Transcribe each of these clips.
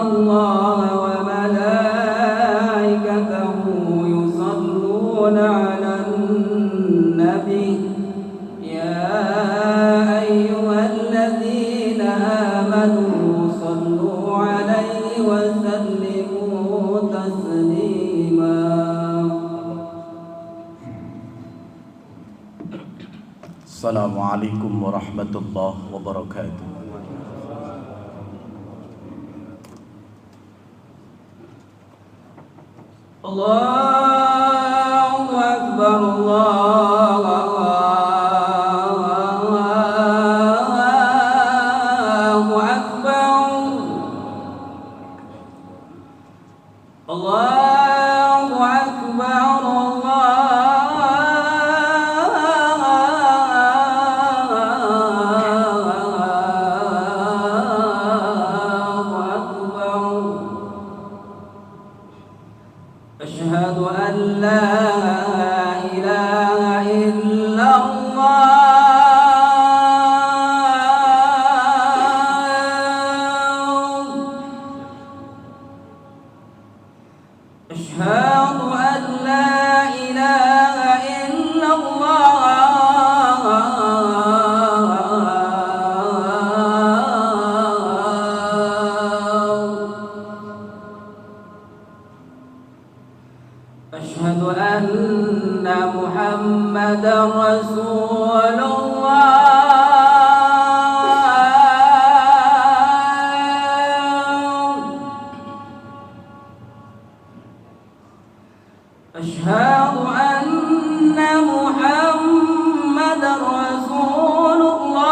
الله وملائكته يصلون على النبي يا أيها الذين آمنوا صلوا عليه وسلموا تسليما. السلام عليكم ورحمة الله وبركاته. الله أكبر الله أكبر الله أكبر أشهد أن لا إله إلا الله أشهد أن لا إله إلا الله أشهد أن محمدا رسول الله أشهد أن محمدا رسول الله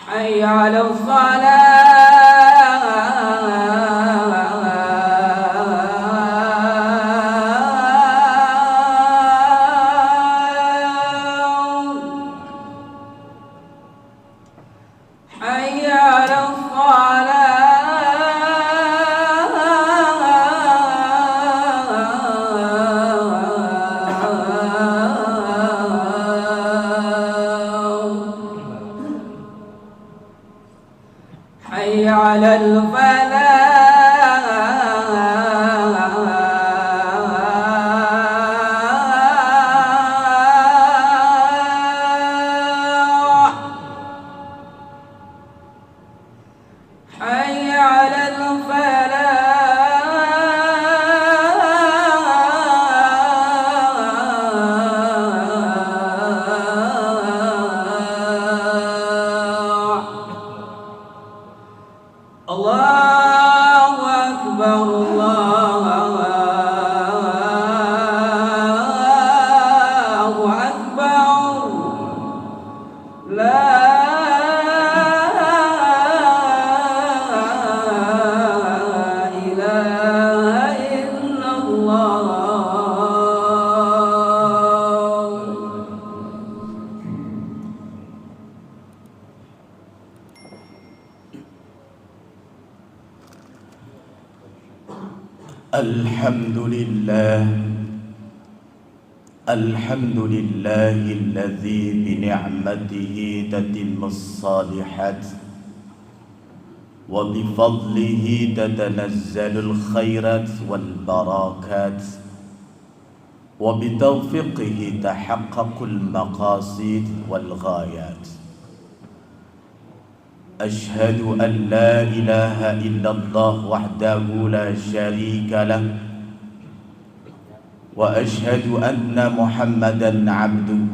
حي على الصلاة حي على الصلاة حي على الفلاح حي على الفلاح الله أكبر الله أكبر لا إله إلا الله. الحمد لله الذي بنعمته تتم الصالحات وبفضله تتنزل الخيرات والبركات وبتوفيقه تحقق المقاصد والغايات. أشهد أن لا إله إلا الله وحده لا شريك له وأشهد أن محمدا عبده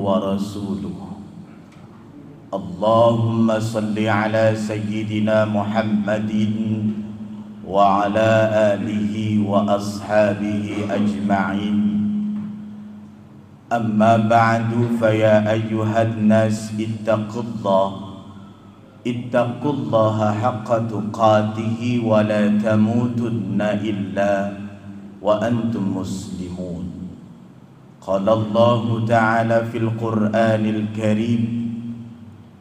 ورسوله. اللهم صل على سيدنا محمد وعلى آله وأصحابه أجمعين. أما بعد فيا أيها الناس اتقوا الله حق تقاته ولا تموتن إلا وأنتم مسلمون. قال الله تعالى في القرآن الكريم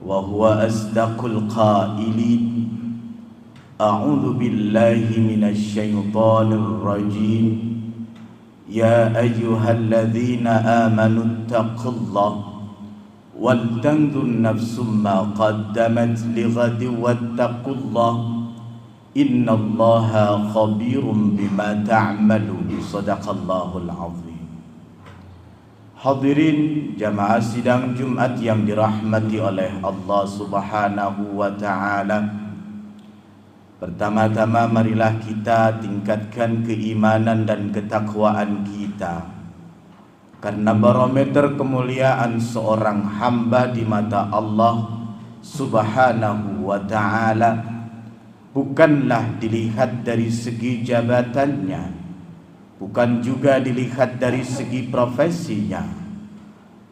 وهو أصدق القائلين: أعوذ بالله من الشيطان الرجيم. يا أيها الذين آمنوا اتقوا الله ولتنظر نفس ما قدمت لغد واتقوا الله إن الله خبير بما تعملون صدق الله العظيم. Hadirin jamaah sidang Jumat yang dirahmati oleh Allah Subhanahu wa Ta'ala, pertama-tama marilah kita tingkatkan keimanan dan ketakwaan kita, karena barometer kemuliaan seorang hamba di mata Allah Subhanahu wa Ta'ala bukanlah dilihat dari segi jabatannya, bukan juga dilihat dari segi profesinya,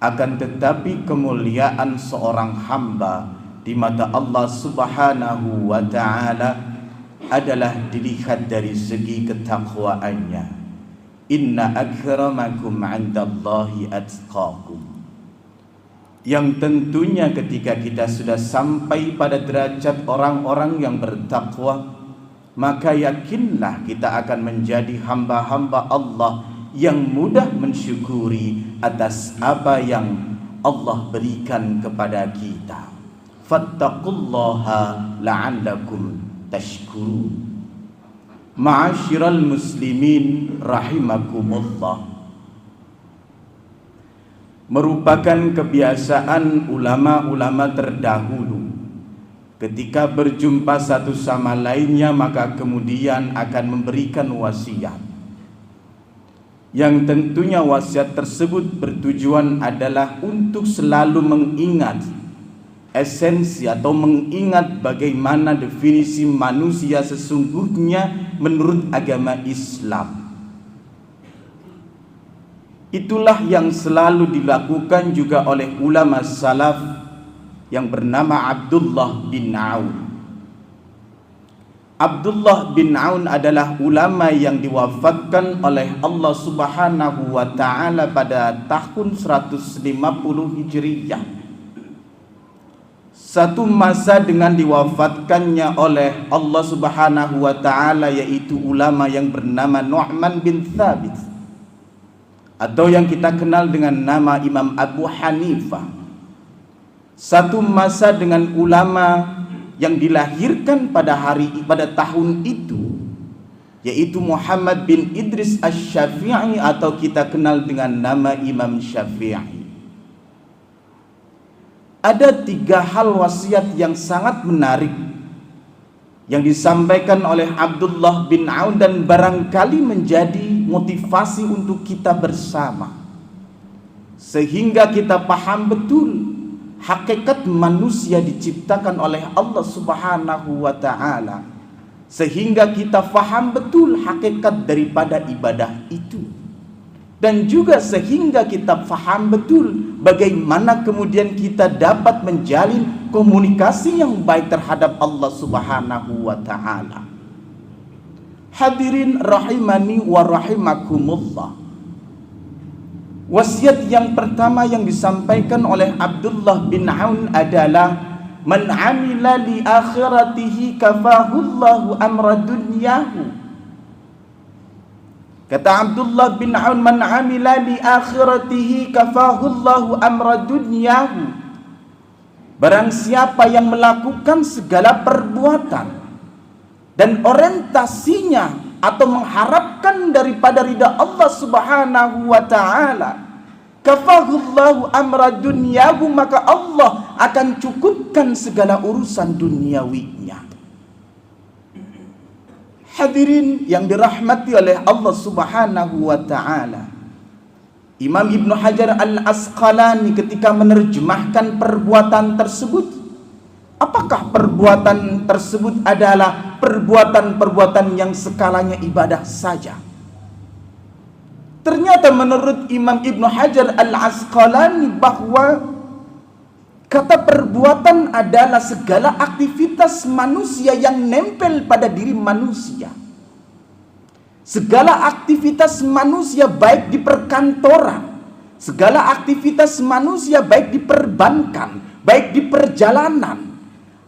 akan tetapi kemuliaan seorang hamba di mata Allah Subhanahu wa Ta'ala adalah dilihat dari segi ketakwaannya. Inna akramakum 'indallahi atqakum. Yang tentunya ketika kita sudah sampai pada derajat orang-orang yang bertakwa, maka yakinlah kita akan menjadi hamba-hamba Allah yang mudah mensyukuri atas apa yang Allah berikan kepada kita. Fattaqullaha la'allakum tashkurun. Ma'asyiral muslimin rahimakumullah. Merupakan kebiasaan ulama-ulama terdahulu, ketika berjumpa satu sama lainnya maka kemudian akan memberikan wasiat, yang tentunya wasiat tersebut bertujuan adalah untuk selalu mengingat esensi atau mengingat bagaimana definisi manusia sesungguhnya menurut agama Islam. Itulah yang selalu dilakukan juga oleh ulama salaf yang bernama Abdullah bin Aun. Abdullah bin Aun adalah ulama yang diwafatkan oleh Allah Subhanahu wa Ta'ala pada tahun 150 Hijriyah. Satu masa dengan diwafatkannya oleh Allah Subhanahu wa Ta'ala, yaitu ulama yang bernama Nu'man bin Thabit, atau yang kita kenal dengan nama Imam Abu Hanifah. Satu masa dengan ulama yang dilahirkan pada tahun itu, yaitu Muhammad bin Idris Asy-Syafi'i, atau kita kenal dengan nama Imam Syafi'i. Ada 3 hal wasiat yang sangat menarik yang disampaikan oleh Abdullah bin Aun dan barangkali menjadi motivasi untuk kita bersama, sehingga kita paham betul hakikat manusia diciptakan oleh Allah Subhanahu wa Ta'ala, sehingga kita faham betul hakikat daripada ibadah itu, dan juga sehingga kita faham betul bagaimana kemudian kita dapat menjalin komunikasi yang baik terhadap Allah Subhanahu wa Ta'ala. Hadirin rahimani wa rahimakumullah. Wasiat yang pertama yang disampaikan oleh Abdullah bin Aun adalah man amila li akhiratihi kafahullahu amra dunyahu. Kata Abdullah bin Aun, man amila li akhiratihi kafahullahu amra dunyahu. Barang siapa yang melakukan segala perbuatan dan orientasinya atau mengharapkan daripada ridha Allah Subhanahu wa Ta'ala, kafahullahu amra dunyahu, maka Allah akan cukupkan segala urusan duniawinya. Hadirin yang dirahmati oleh Allah Subhanahu wa Ta'ala, Imam Ibnu Hajar Al-Asqalani ketika menerjemahkan perbuatan tersebut, apakah perbuatan tersebut adalah perbuatan-perbuatan yang skalanya ibadah saja? Ternyata menurut Imam Ibnu Hajar Al-Asqalani bahwa kata perbuatan adalah segala aktivitas manusia yang nempel pada diri manusia. Segala aktivitas manusia baik di perkantoran, segala aktivitas manusia baik di perbankan, baik di perjalanan,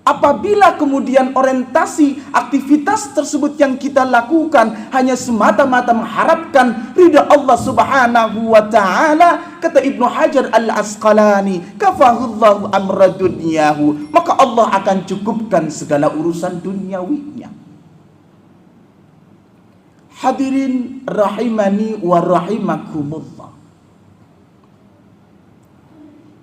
Apabila kemudian orientasi aktivitas tersebut yang kita lakukan hanya semata-mata mengharapkan ridha Allah Subhanahu wa taala, kata Ibnu Hajar Al-Asqalani, kafahullahu amra dunyahu, maka Allah akan cukupkan segala urusan duniawinya. Hadirin rahimani wa rahimakumullah.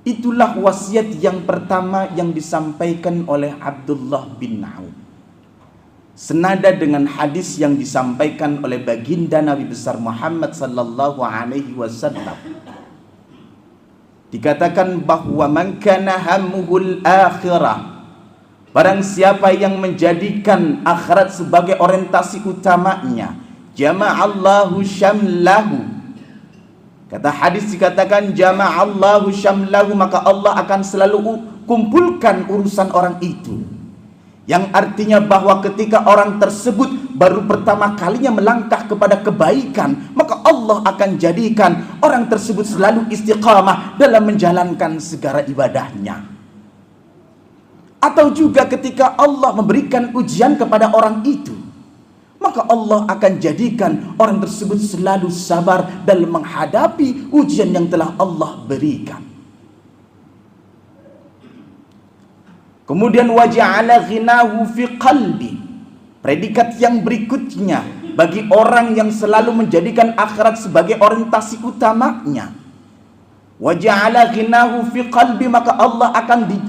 Itulah wasiat yang pertama yang disampaikan oleh Abdullah bin Aun. Senada dengan hadis yang disampaikan oleh baginda Nabi besar Muhammad sallallahu alaihi wasallam. Dikatakan bahwa man kana hammuhul akhirah, barang siapa yang menjadikan akhirat sebagai orientasi utamanya, jama'allahu syamlahu. Kata hadis dikatakan jama'allahu syamlahu, maka Allah akan selalu kumpulkan urusan orang itu. Yang artinya bahwa ketika orang tersebut baru pertama kalinya melangkah kepada kebaikan, maka Allah akan jadikan orang tersebut selalu istiqamah dalam menjalankan segala ibadahnya. Atau juga ketika Allah memberikan ujian kepada orang itu, maka Allah akan jadikan orang tersebut selalu sabar dalam menghadapi ujian yang telah Allah berikan. Kemudian waja'ala ghinahu fi qalbi. Predikat yang berikutnya bagi orang yang selalu menjadikan akhirat sebagai orientasi utamanya. Waja'ala ghinahu fi qalbi, maka Allah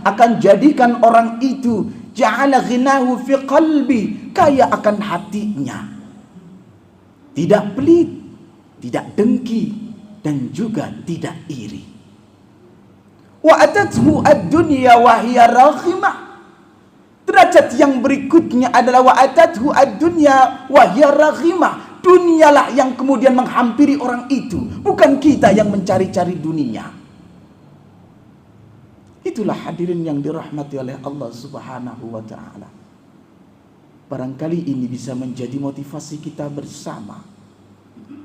akan jadikan orang itu ja'ala ghinahu fi qalbi, kaya akan hatinya, tidak pelit, tidak dengki, dan juga tidak iri. Wa atathu ad-dunya wa hiya raghimah. Derajat yang berikutnya adalah wa atathu ad-dunya wa hiya raghimah. Dunialah yang kemudian menghampiri orang itu, bukan kita yang mencari-cari dunia. Itulah hadirin yang dirahmati oleh Allah Subhanahu wa ta'ala. Barangkali ini bisa menjadi motivasi kita bersama,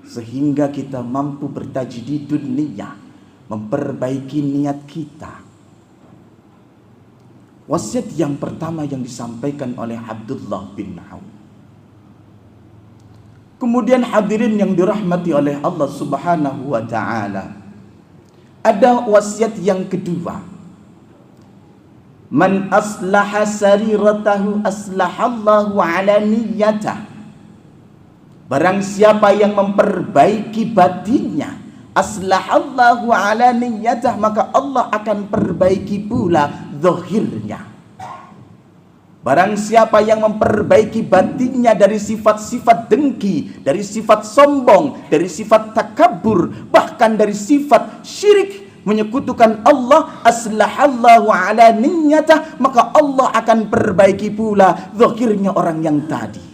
sehingga kita mampu bertajdidun niyah, memperbaiki niat kita. Wasiat yang pertama yang disampaikan oleh Abdullah bin Aun. Kemudian hadirin yang dirahmati oleh Allah Subhanahu wa ta'ala, ada wasiat yang kedua. Man aslaha sariratahu aslahallahu ala niyyatah. Barang siapa yang memperbaiki batinnya, aslahallahu ala niyyatah, maka Allah akan perbaiki pula zahirnya. Barang siapa yang memperbaiki batinnya dari sifat-sifat dengki, dari sifat sombong, dari sifat takabur, bahkan dari sifat syirik, menyekutukan Allah, aslahallahu ala niyyatah, maka Allah akan perbaiki pula zahirnya orang yang tadi.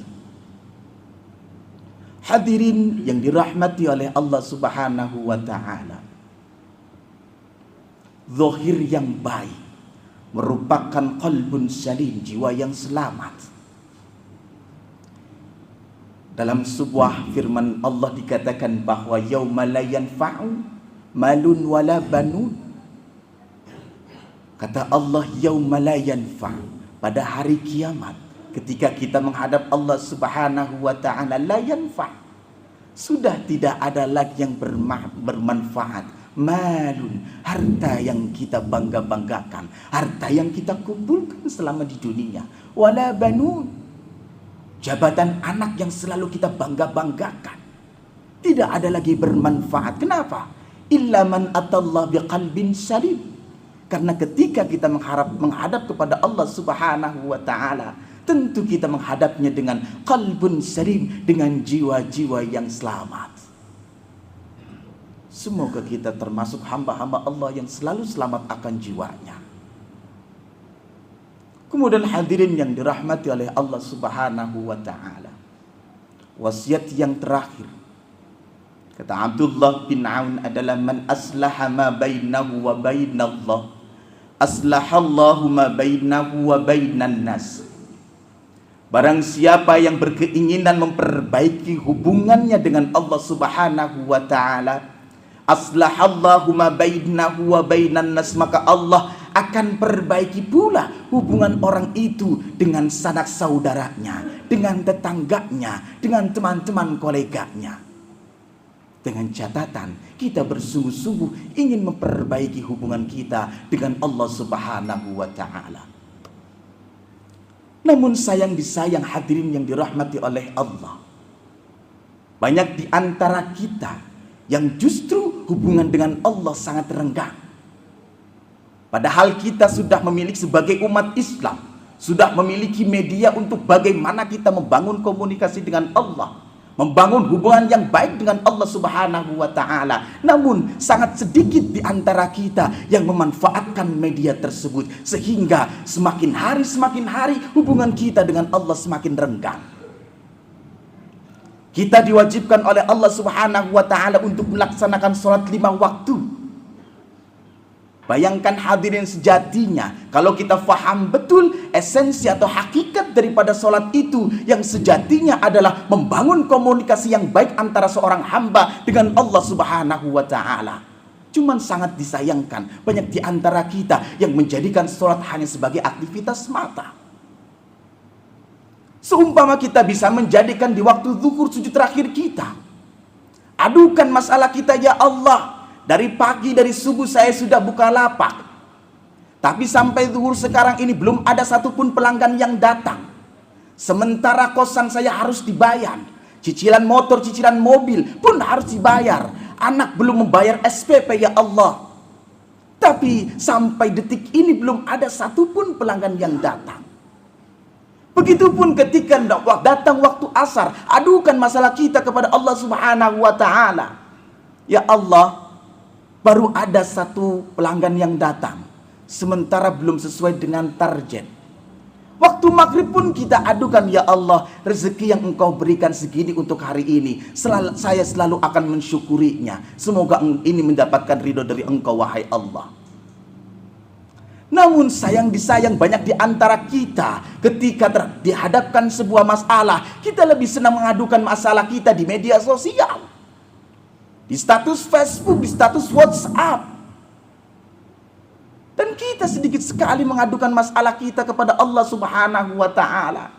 Hadirin yang dirahmati oleh Allah Subhanahu wa ta'ala, zahir yang baik merupakan qalbun salim, jiwa yang selamat. Dalam sebuah firman Allah dikatakan bahwa yauma la yanfa'u malun wala banun. Kata Allah yauma la yanfa', pada hari kiamat ketika kita menghadap Allah Subhanahu wa ta'ala, la yanfa', sudah tidak ada lagi yang bermanfaat. Malun, harta yang kita bangga-banggakan, harta yang kita kumpulkan selama di dunia. Wala banun, jabatan anak yang selalu kita bangga-banggakan, tidak ada lagi bermanfaat. Kenapa? Illa man atallah biqalbin salim. Karena ketika kita menghadap kepada Allah Subhanahu wa ta'ala, tentu kita menghadapnya dengan qalbun salim, dengan jiwa-jiwa yang selamat. Semoga kita termasuk hamba-hamba Allah yang selalu selamat akan jiwanya. Kemudian hadirin yang dirahmati oleh Allah Subhanahu wa ta'ala, wasiat yang terakhir, kata Abdullah bin Aun, adalah man aslaha ma bainahu wa bainallah aslahallahu ma bainahu wa bainan nas. Barang siapa yang berkeinginan memperbaiki hubungannya dengan Allah Subhanahu wa ta'ala, aslahallahu ma bainahu wa bainan nas, maka Allah akan perbaiki pula hubungan orang itu dengan sanak saudaranya, dengan tetangganya, dengan teman-teman koleganya. Dengan catatan kita bersungguh-sungguh ingin memperbaiki hubungan kita dengan Allah Subhanahu wa ta'ala. Namun sayang disayang hadirin yang dirahmati oleh Allah, banyak di antara kita yang justru hubungan dengan Allah sangat renggang. Padahal kita sudah memiliki sebagai umat Islam, sudah memiliki media untuk bagaimana kita membangun komunikasi dengan Allah, membangun hubungan yang baik dengan Allah Subhanahu wa ta'ala. Namun sangat sedikit di antara kita yang memanfaatkan media tersebut, sehingga semakin hari hubungan kita dengan Allah semakin renggang. Kita diwajibkan oleh Allah Subhanahu wa ta'ala untuk melaksanakan sholat 5 waktu. Bayangkan hadirin, sejatinya kalau kita faham betul esensi atau hakikat daripada sholat itu, yang sejatinya adalah membangun komunikasi yang baik antara seorang hamba dengan Allah Subhanahu wa ta'ala. Cuman sangat disayangkan banyak di antara kita yang menjadikan sholat hanya sebagai aktivitas semata. Seumpama kita bisa menjadikan di waktu zuhur sujud terakhir kita, adukan masalah kita, ya Allah, dari pagi, dari subuh saya sudah buka lapak, tapi sampai zuhur sekarang ini belum ada satupun pelanggan yang datang. Sementara kosan saya harus dibayar, cicilan motor, cicilan mobil pun harus dibayar, anak belum membayar SPP, ya Allah. Tapi sampai detik ini belum ada satupun pelanggan yang datang. Begitupun ketika datang waktu asar, adukan masalah kita kepada Allah Subhanahu wa ta'ala. Ya Allah, baru ada 1 pelanggan yang datang, sementara belum sesuai dengan target. Waktu maghrib pun kita adukan, ya Allah, rezeki yang Engkau berikan segini untuk hari ini, saya selalu akan mensyukurinya. Semoga ini mendapatkan ridho dari Engkau, wahai Allah. Namun sayang disayang banyak di antara kita ketika dihadapkan sebuah masalah, kita lebih senang mengadukan masalah kita di media sosial, di status Facebook, di status WhatsApp. Dan kita sedikit sekali mengadukan masalah kita kepada Allah Subhanahu wa ta'ala.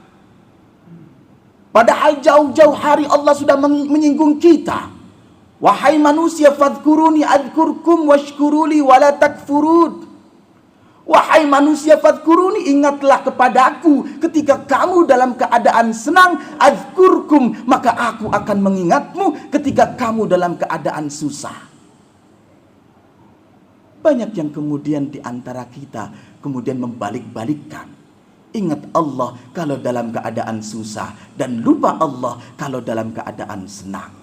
Padahal jauh-jauh hari Allah sudah menyinggung kita. Wahai manusia, fadhkuruni adhkurkum washkuruli wala takfurud. Wahai manusia, fadhkuruni, ingatlah kepadaku ketika kamu dalam keadaan senang, azkurkum, maka aku akan mengingatmu ketika kamu dalam keadaan susah. Banyak yang kemudian di antara kita kemudian membalik-balikkan. Ingat Allah kalau dalam keadaan susah, dan lupa Allah kalau dalam keadaan senang.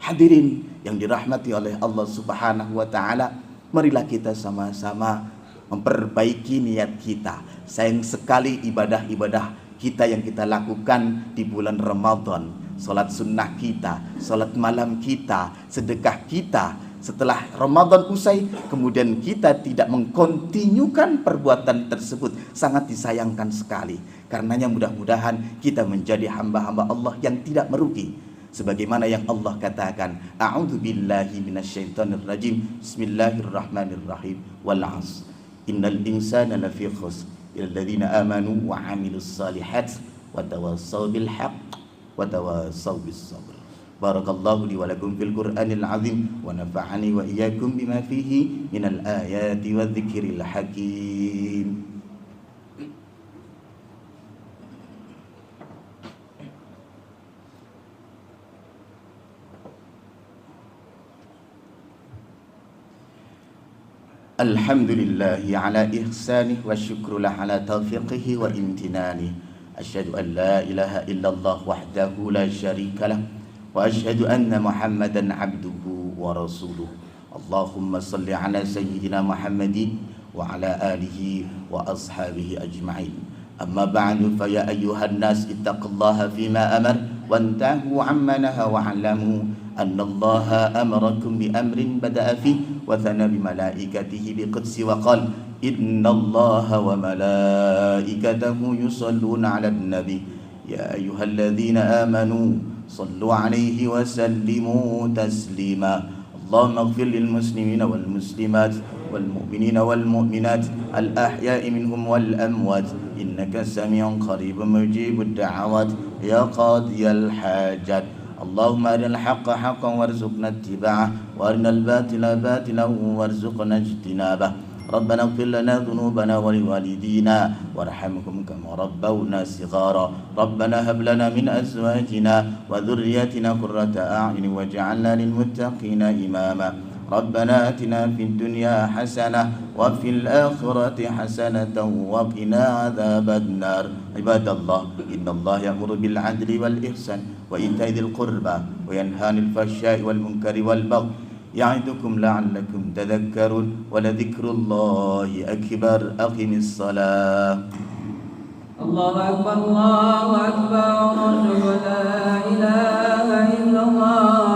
Hadirin yang dirahmati oleh Allah Subhanahu wa ta'ala, marilah kita sama-sama memperbaiki niat kita. Sayang sekali ibadah-ibadah kita yang kita lakukan di bulan Ramadan, salat sunnah kita, salat malam kita, sedekah kita, setelah Ramadan usai kemudian kita tidak mengkontinyukan perbuatan tersebut, sangat disayangkan sekali. Karenanya mudah-mudahan kita menjadi hamba-hamba Allah yang tidak merugi, sebagaimana yang Allah katakan, a'udzubillahi minasyaitonirrajim, bismillahirrahmanirrahim, wal 'asr innal insana lafi khusr illal ladzina amanu wa 'amilus shalihat wa tawassaw bil haqq wa tawassaw bis sabr. Barakallahu li wa lakum fil Qur'anil 'azim wa nafa'ani wa iyyakum bima fihi minal ayati wadh-dhikril hakim. Alhamdulillahi ala ihsanih wa syukrulah ala taufiqihi wa imtinanih. Asyhadu an la ilaha illallah wahdahu la syarikalah wa asyhadu anna Muhammadan abduhu wa rasuluh. Allahumma salli ala sayyidina Muhammadin wa ala alihi wa ashabihi ajma'in. Amma ba'du, fa ya ayyuhan nas ittaqullaha fima amar wantahu amma naha wa 'alamu anna Allaha amarakum bi amrin bada'a fi wa thana bi malaikatihi bi qudsi wa qala inna Allaha wa malaikatahu yusalluna 'alan nabi ya ayyuhalladzina amanu sallu 'alaihi wa sallimu taslima. اللهم اغفر للمسلمين والمسلمات والمؤمنين والمؤمنات الأحياء منهم والأموات إنك سميع قريب مجيب الدعوات يا قاضي الحاجات. اللهم أرنا الحق حقا وارزقنا اتباعه وأرنا الباطل باطلا وارزقنا اجتنابه. ربنا اغفر لنا ذنوبنا ولوالدينا وارحمهم كما ربونا صغارا. ربنا هب لنا من أزواجنا وذرياتنا قرة أعين واجعلنا للمتقين إماما. ربنا آتنا في الدنيا حسنة وفي الآخرة حسنة وقنا عذاب النار. عباد الله إن الله يأمر بالعدل والإحسان وإيتاء ذي القربى وينهى عن الفحشاء والمنكر والبغي يعظكم لعلكم تذكرون ولذكر الله أكبر. أقم الصلاة. الله أكبر الله أكبر لا إله إلا الله